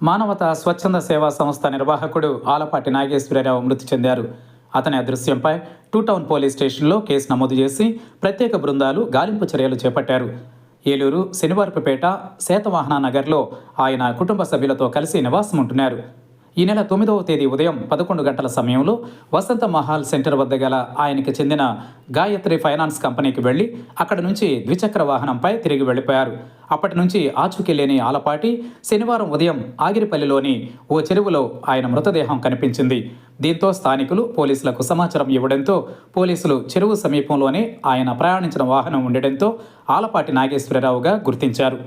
మానవతా స్వచ్ఛంద సేవా సంస్థ నిర్వాహకుడు ఆలపాటి నాగేశ్వరరావు మృతి చెందారు. అతని అదృశ్యంపై టూ టౌన్ పోలీస్ స్టేషన్లో కేసు నమోదు చేసి ప్రత్యేక బృందాలు గాలింపు చర్యలు చేపట్టారు. ఏలూరు శనివారపుపేట శాతవాహన నగర్లో ఆయన కుటుంబ సభ్యులతో కలిసి నివాసం ఉంటున్నారు. ఈ నెల 9వ తేదీ ఉదయం 11 గంటల సమయంలో వసంత మహల్ సెంటర్ వద్ద గల ఆయనకి చెందిన గాయత్రి ఫైనాన్స్ కంపెనీకి వెళ్లి అక్కడి నుంచి ద్విచక్ర వాహనంపై తిరిగి వెళ్లిపోయారు. అప్పటి నుంచి ఆచూకీ లేని ఆలపాటి శనివారం ఉదయం ఆగిరిపల్లిలోని ఓ చెరువులో ఆయన మృతదేహం కనిపించింది. దీంతో స్థానికులు పోలీసులకు సమాచారం ఇవ్వడంతో పోలీసులు చెరువు సమీపంలోనే ఆయన ప్రయాణించిన వాహనం ఉండడంతో ఆలపాటి నాగేశ్వరరావుగా గుర్తించారు.